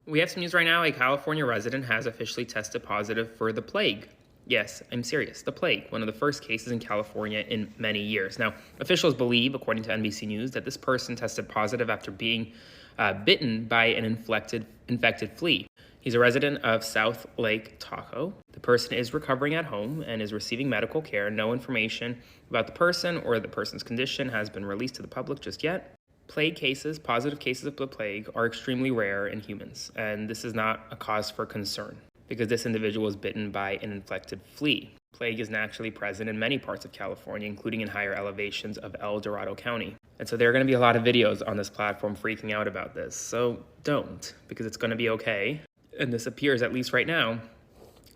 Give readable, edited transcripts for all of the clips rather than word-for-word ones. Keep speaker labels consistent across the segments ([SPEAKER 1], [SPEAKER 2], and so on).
[SPEAKER 1] We have some news right now. A California resident has officially tested positive for the plague. Yes, I'm serious. The plague, one of the first cases in California in many years. Now, officials believe, according to NBC News, that this person tested positive after being bitten by an infected flea. He's a resident of South Lake Tahoe. The person is recovering at home and is receiving medical care. No information about the person or the person's condition has been released to the public just yet. Plague cases, positive cases of the plague, are extremely rare in humans, and this is not a cause for concern because this individual was bitten by an infected flea. Plague is naturally present in many parts of California, including in higher elevations of El Dorado County. And so there are going to be a lot of videos on this platform freaking out about this. So don't, because it's going to be okay. And this appears, at least right now,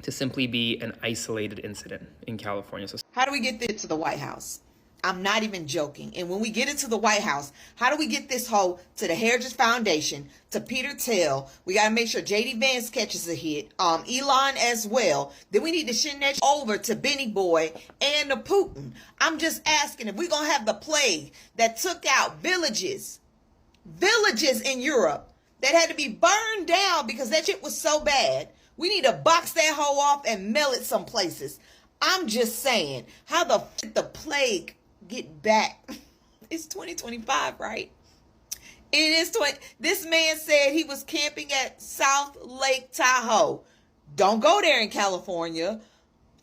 [SPEAKER 1] to simply be an isolated incident in California. So
[SPEAKER 2] how do we get this to the White House? I'm not even joking. And when we get it to the White House, how do we get this whole to the Heritage Foundation, to Peter Thiel? We got to make sure J.D. Vance catches a hit. Elon as well. Then we need to send that over to Benny Boy and to Putin. I'm just asking, if we're going to have the plague that took out villages in Europe that had to be burned down because that shit was so bad, we need to box that hoe off and mail it some places. I'm just saying, how the plague get back? It's 2025, right? It is This man said he was camping at South Lake Tahoe. Don't go there in California.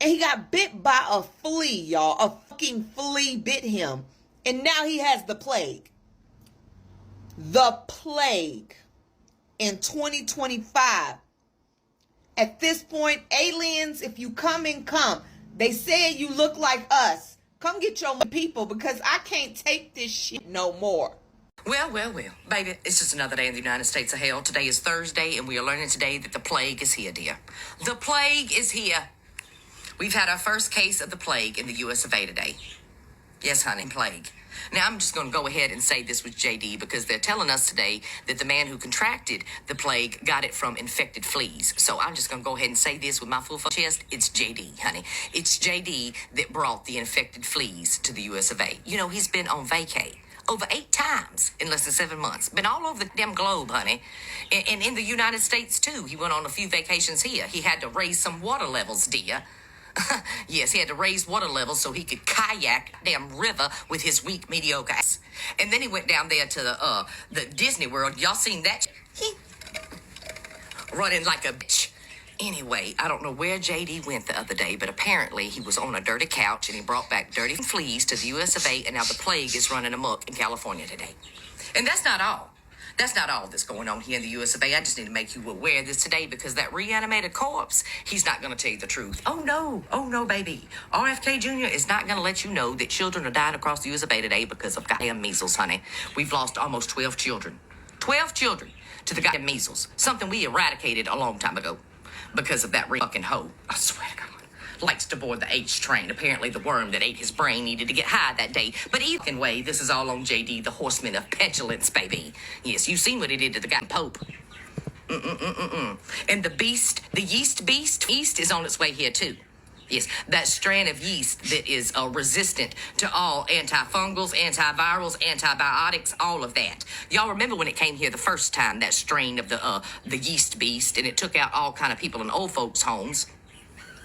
[SPEAKER 2] And he got bit by a flea, y'all. A fucking flea bit him. And now he has the plague. The plague in 2025. At this point, aliens, if you come. They said you look like us. Come get your people, because I can't take this shit no more.
[SPEAKER 3] Well, baby, it's just another day in the United States of hell. Today is Thursday, and we are learning today that the plague is here, dear. The plague is here. We've had our first case of the plague in the U.S. of A. today. Yes, honey, plague. Now, I'm just going to go ahead and say this was JD, because they're telling us today that the man who contracted the plague got it from infected fleas. So I'm just going to go ahead and say this with my full chest. It's JD, honey. It's JD that brought the infected fleas to the US of A. You know, he's been on vacay over 8 times in less than 7 months. Been all over the damn globe, honey. And in the United States, too. He went on a few vacations here. He had to raise some water levels, dear. Yes, he had to raise water levels so he could kayak damn river with his weak, mediocre ass. And then he went down there to the Disney World. Y'all seen that? Running like a bitch. Anyway, I don't know where JD went the other day, but apparently he was on a dirty couch and he brought back dirty fleas to the US of A, and now the plague is running amok in California today. And that's not all. That's not all that's going on here in the US of A. I just need to make you aware of this today, because that reanimated corpse, he's not going to tell you the truth. Oh, no, baby. RFK Jr. is not going to let you know that children are dying across the US of A today because of goddamn measles, honey. We've lost almost 12 children. 12 children to the goddamn measles. Something we eradicated a long time ago because of that fucking hoe. I swear to God. Likes to board the H train. Apparently the worm that ate his brain needed to get high that day. But either way, this is all on JD, the horseman of petulance, baby. Yes, you've seen what he did to the goddamn Pope. And the beast, the yeast is on its way here too. Yes, that strand of yeast that is resistant to all antifungals, antivirals, antibiotics, all of that. Y'all remember when it came here the first time, that strain of the yeast beast, and it took out all kind of people in old folks' homes.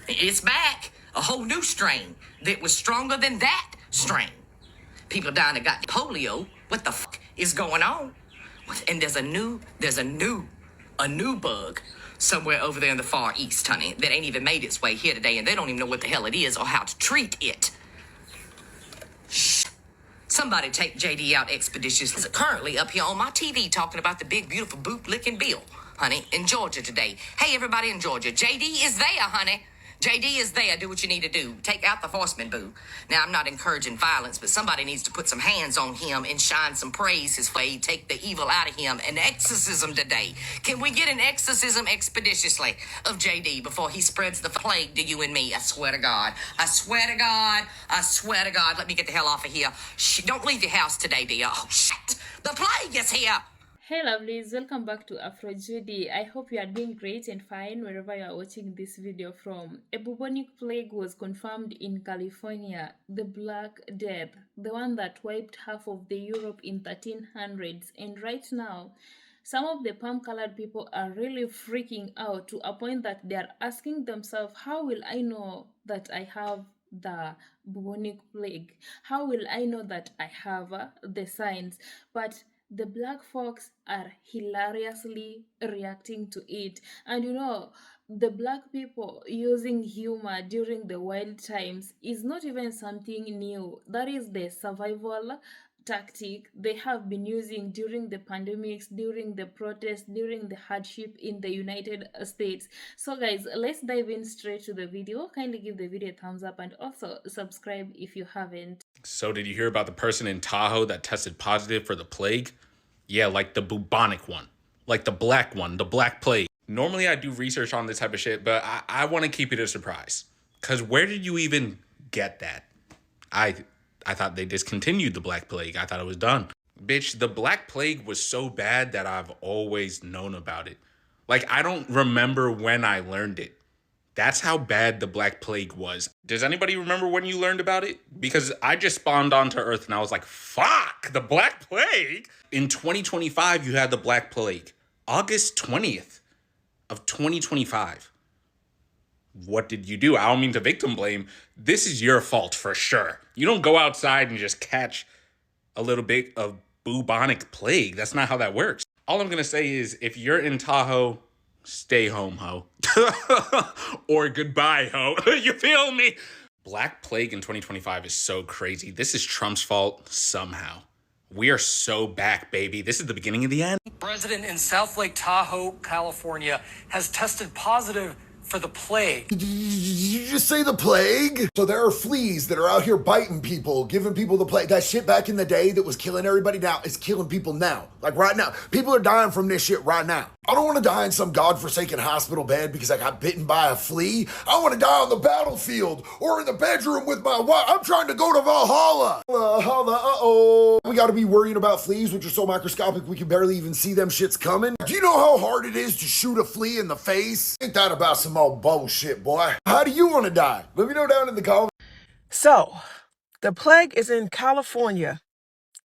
[SPEAKER 3] It's back. A whole new strain that was stronger than that strain. People dying that got polio. What the fuck is going on? And there's a new bug somewhere over there in the Far East, honey, that ain't even made its way here today, and they don't even know what the hell it is or how to treat it. Shh. Somebody take JD out expeditiously. Currently up here on my TV talking about the big, beautiful boot-licking bill, honey, in Georgia today. Hey, everybody in Georgia, JD is there, honey. JD is there. Do what you need to do. Take out the horseman, boo. Now, I'm not encouraging violence, but somebody needs to put some hands on him and shine some praise his way. Take the evil out of him. An exorcism today. Can we get an exorcism expeditiously of JD before he spreads the plague to you and me? I swear to God. I swear to God. I swear to God. Let me get the hell off of here. Don't leave your house today, dear. Oh, shit. The plague is here.
[SPEAKER 4] Hey lovelies, welcome back to Afrojudy. I hope you are doing great and fine wherever you are watching this video from. A bubonic plague was confirmed in California, the Black Death, the one that wiped half of the Europe in 1300s, and right now some of the palm-colored people are really freaking out to a point that they are asking themselves, how will I know that I have the bubonic plague? How will I know that I have the signs? But the black folks are hilariously reacting to it. And the black people using humor during the wild times is not even something new. That is the survival tactic they have been using during the pandemics, during the protests, during the hardship in the United States. So guys, let's dive in straight to the video. Kindly give the video a thumbs up and also subscribe if you haven't.
[SPEAKER 5] So did you hear about the person in Tahoe that tested positive for the plague? Yeah, like the bubonic one. Like the black one, the black plague. Normally I do research on this type of shit, but I want to keep it a surprise. Because where did you even get that? I thought they discontinued the Black Plague. I thought it was done. Bitch, the Black Plague was so bad that I've always known about it. Like, I don't remember when I learned it. That's how bad the Black Plague was. Does anybody remember when you learned about it? Because I just spawned onto Earth and I was like, fuck, the Black Plague? In 2025, you had the Black Plague. August 20th of 2025. What did you do? I don't mean to victim blame. This is your fault for sure. You don't go outside and just catch a little bit of bubonic plague. That's not how that works. All I'm going to say is if you're in Tahoe, stay home, ho. Or goodbye, ho. You feel me? Black Plague in 2025 is so crazy. This is Trump's fault somehow. We are so back, baby. This is the beginning of the end.
[SPEAKER 6] Resident in South Lake Tahoe, California, has tested positive for the plague.
[SPEAKER 7] Did you just say the plague? So there are fleas that are out here biting people, giving people the plague. That shit back in the day that was killing everybody now is killing people now. Like right now. People are dying from this shit right now. I don't want to die in some godforsaken hospital bed because I got bitten by a flea. I want to die on the battlefield or in the bedroom with my wife. I'm trying to go to Valhalla. Uh-oh. We got to be worrying about fleas, which are so microscopic we can barely even see them shits coming. Do you know how hard it is to shoot a flea in the face? Ain't that about some old bullshit, boy? How do you want to die? Let me know down in the comments.
[SPEAKER 8] So, the plague is in California.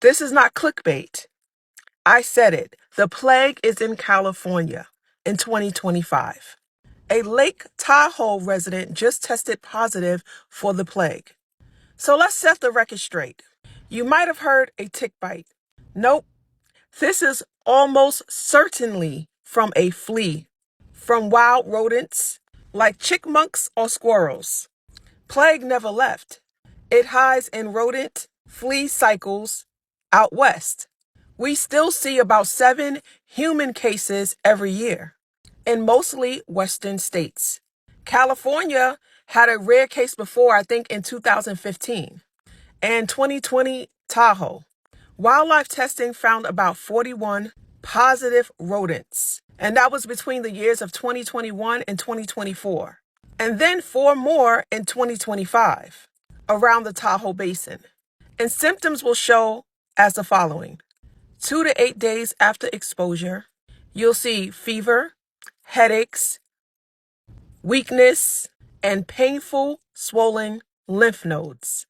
[SPEAKER 8] This is not clickbait. I said it. The plague is in California in 2025. A Lake Tahoe resident just tested positive for the plague. So let's set the record straight. You might have heard a tick bite. Nope. This is almost certainly from a flea, from wild rodents like chipmunks or squirrels. Plague never left. It hides in rodent flea cycles out west. We still see about 7 human cases every year in mostly western states. California had a rare case before, I think in 2015. And 2020, Tahoe. Wildlife testing found about 41 positive rodents. And that was between the years of 2021 and 2024. And then 4 more in 2025 around the Tahoe Basin. And symptoms will show as the following. 2 to 8 days after exposure, you'll see fever, headaches, weakness, and painful swollen lymph nodes.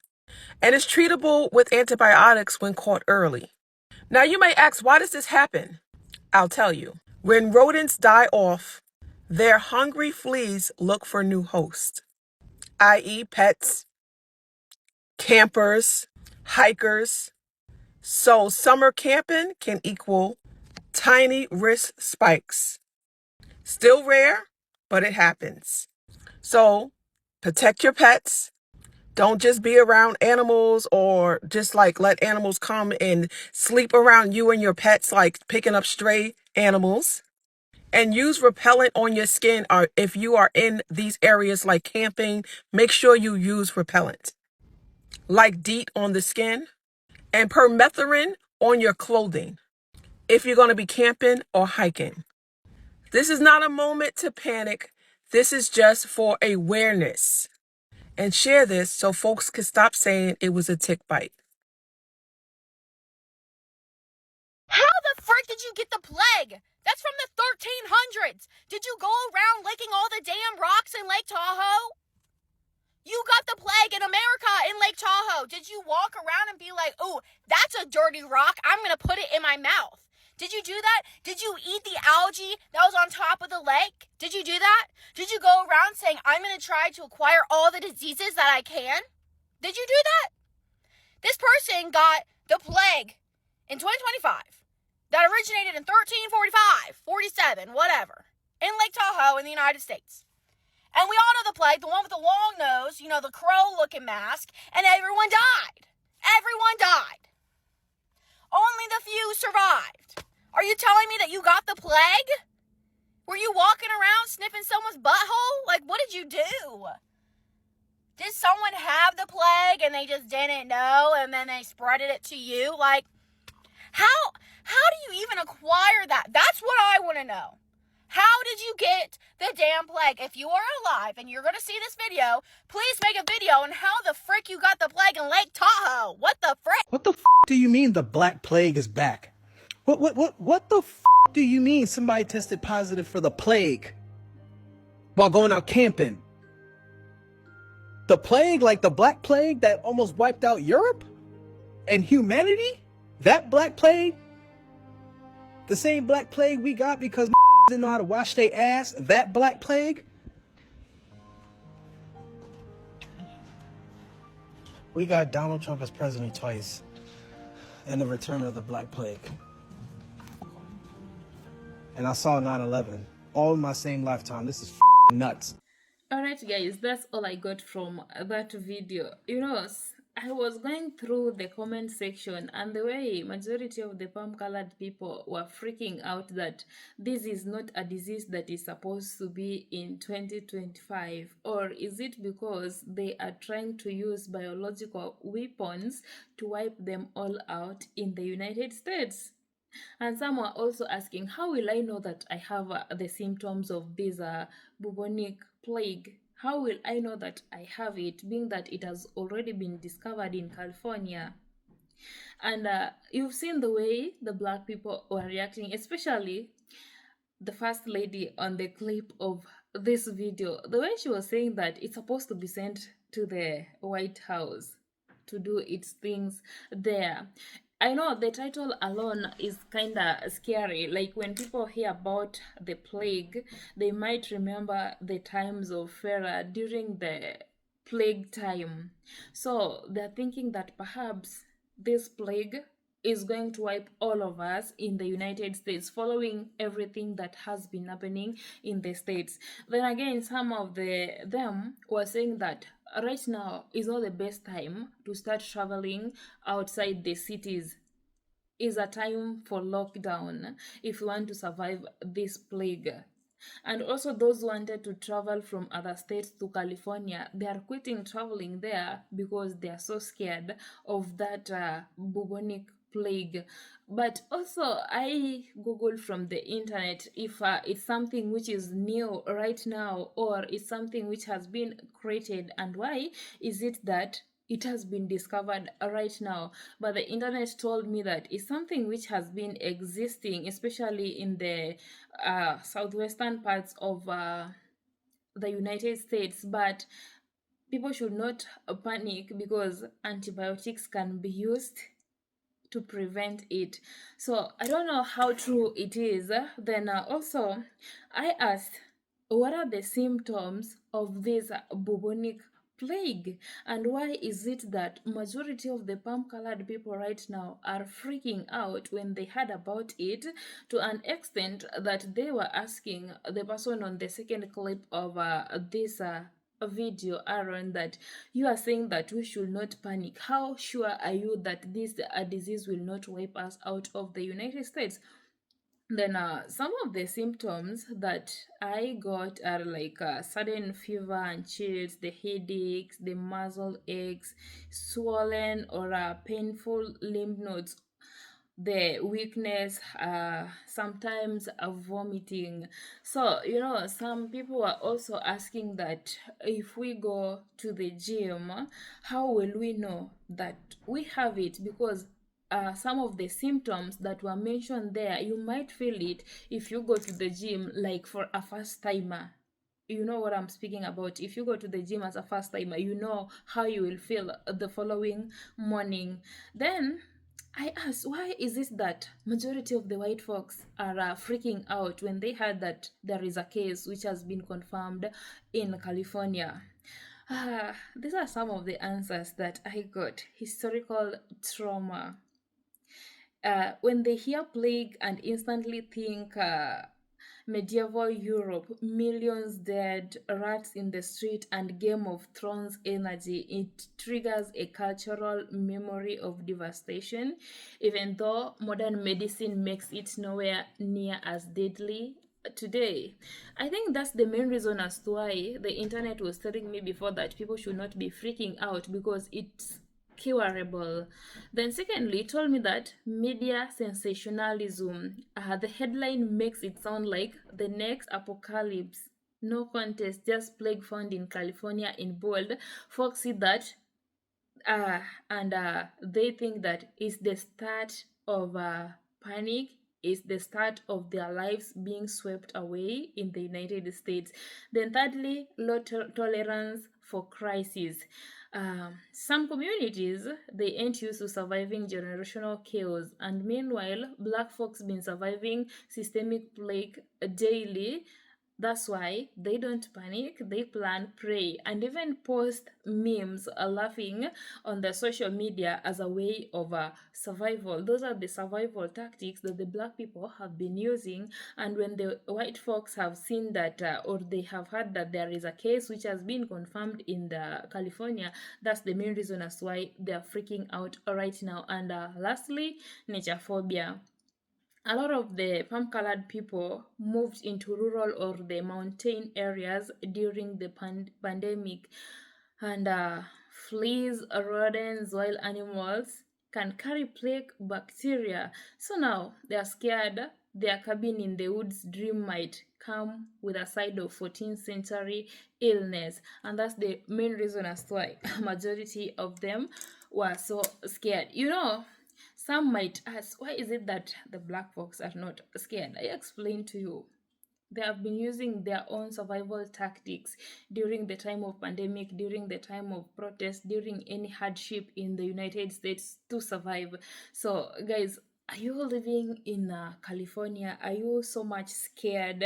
[SPEAKER 8] And it's treatable with antibiotics when caught early. Now you may ask, why does this happen? I'll tell you. When rodents die off, their hungry fleas look for new hosts, i.e. pets, campers, hikers. So summer camping can equal tiny risk spikes. Still rare, but it happens. So protect your pets. Don't just be around animals or just like let animals come and sleep around you and your pets, like picking up stray animals. And use repellent on your skin, or if you are in these areas like camping, make sure you use repellent. Like DEET on the skin and permethrin on your clothing if you're going to be camping or hiking. This is not a moment to panic. This is just for awareness. And share this so folks can stop saying it was a tick bite.
[SPEAKER 9] How the frick did you get the plague? That's from the 1300s. Did you go around licking all the damn rocks in Lake Tahoe? You got the plague in America in Lake Tahoe. Did you walk around and be like, oh, that's a dirty rock, I'm going to put it in my mouth? Did you do that? Did you eat the algae that was on top of the lake? Did you do that? Did you go around saying, I'm going to try to acquire all the diseases that I can? Did you do that? This person got the plague in 2025 that originated in 1345, 47, whatever, in Lake Tahoe in the United States. And we all know the plague, the one with the long nose, the crow-looking mask, and everyone died. Everyone died. Only the few survived. Are you telling me that you got the plague? Were you walking around sniffing someone's butthole? Like, what did you do? Did someone have the plague and they just didn't know and then they spreaded it to you? Like, how do you even acquire that? That's what I want to know. How did you get the damn plague? If you are alive and you're going to see this video, please make a video on how the frick you got the plague in Lake Tahoe. What the frick?
[SPEAKER 10] What the do you mean the Black Plague is back? What the do you mean somebody tested positive for the plague while going out camping? The plague, like the Black Plague that almost wiped out Europe and humanity? That Black Plague? The same Black Plague we got because didn't know how to wash their ass? That Black Plague? We got Donald Trump as president twice and the return of the Black Plague. And I saw 9/11 all in my same lifetime. This is nuts.
[SPEAKER 4] Alright guys, that's all I got from that video. I was going through the comment section, and the way majority of the palm-colored people were freaking out that this is not a disease that is supposed to be in 2025, or is it because they are trying to use biological weapons to wipe them all out in the United States? And some were also asking, how will I know that I have the symptoms of this bubonic plague? How will I know that I have it, being that it has already been discovered in California? And you've seen the way the black people were reacting, especially the first lady on the clip of this video. The way she was saying that it's supposed to be sent to the White House to do its things there. I know the title alone is kind of scary. Like, when people hear about the plague, they might remember the times of Pharaoh during the plague time. So they're thinking that perhaps this plague is going to wipe all of us in the United States, following everything that has been happening in the States. Then again, some of them were saying that right now is not the best time to start traveling outside the cities. Is a time for lockdown if you want to survive this plague. And also those who wanted to travel from other states to California, they are quitting traveling there because they are so scared of that bubonic plague. But also I googled from the internet if it's something which is new right now, or it's something which has been created, and why is it that it has been discovered right now. But the internet told me that it's something which has been existing, especially in the southwestern parts of the United States. But people should not panic because antibiotics can be used to prevent it. So I don't know how true it is. Then also I asked, what are the symptoms of this bubonic plague, and why is it that majority of the palm-colored people right now are freaking out when they heard about it, to an extent that they were asking the person on the second clip of this video, Aaron, that you are saying that we should not panic. How sure are you that this disease will not wipe us out of the United States? Then some of the symptoms that I got are like sudden fever and chills, the headaches, the muscle aches, swollen or painful lymph nodes, the weakness, sometimes vomiting. So some people are also asking that if we go to the gym, how will we know that we have it? Because some of the symptoms that were mentioned there, you might feel it if you go to the gym, like for a first timer. You know what I'm speaking about. If you go to the gym as a first timer, you know how you will feel the following morning. Then I asked, why is it that majority of the white folks are freaking out when they heard that there is a case which has been confirmed in California? These are some of the answers that I got. Historical trauma. When they hear plague and instantly think medieval Europe, millions dead, rats in the street, and Game of Thrones energy, it triggers a cultural memory of devastation, even though modern medicine makes it nowhere near as deadly today. I think that's the main reason as to why the internet was telling me before that people should not be freaking out, because it's curable. Then, secondly, it told me that media sensationalism, the headline makes it sound like the next apocalypse. No contest, just plague found in California in bold. Folks see that uh, and they think that is the start of panic, is the start of their lives being swept away in the United States. Then thirdly, low tolerance for crisis. Some communities, they ain't used to surviving generational chaos, and meanwhile black folks been surviving systemic plague daily. That's why they don't panic, they plan, pray, and even post memes laughing on the social media as a way of survival. Those are the survival tactics that the black people have been using. And when the white folks have seen that, or they have heard that there is a case which has been confirmed in the California, that's the main reason as why they are freaking out right now. And lastly, nature phobia. A lot of the palm-colored people moved into rural or the mountain areas during the pandemic, and fleas, rodents, wild animals can carry plague bacteria. So now they are scared their cabin in the woods dream might come with a side of 14th century illness, and that's the main reason as to why majority of them were so scared. Some might ask, why is it that the black folks are not scared? I explained to you. They have been using their own survival tactics during the time of pandemic, during the time of protest, during any hardship in the United States to survive. So, guys, are you living in California? Are you so much scared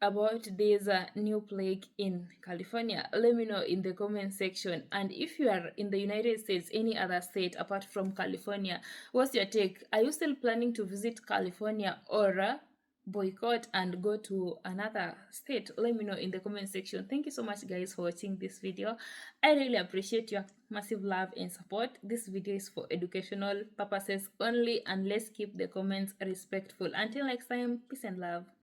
[SPEAKER 4] about this new plague in California? Let me know in the comment section. And if you are in the United States, any other state apart from California, what's your take? Are you still planning to visit California, or boycott and go to another state? Let me know in the comment section. Thank you so much, guys, for watching this video. I really appreciate your massive love and support. This video is for educational purposes only, and let's keep the comments respectful. Until next time, peace and love.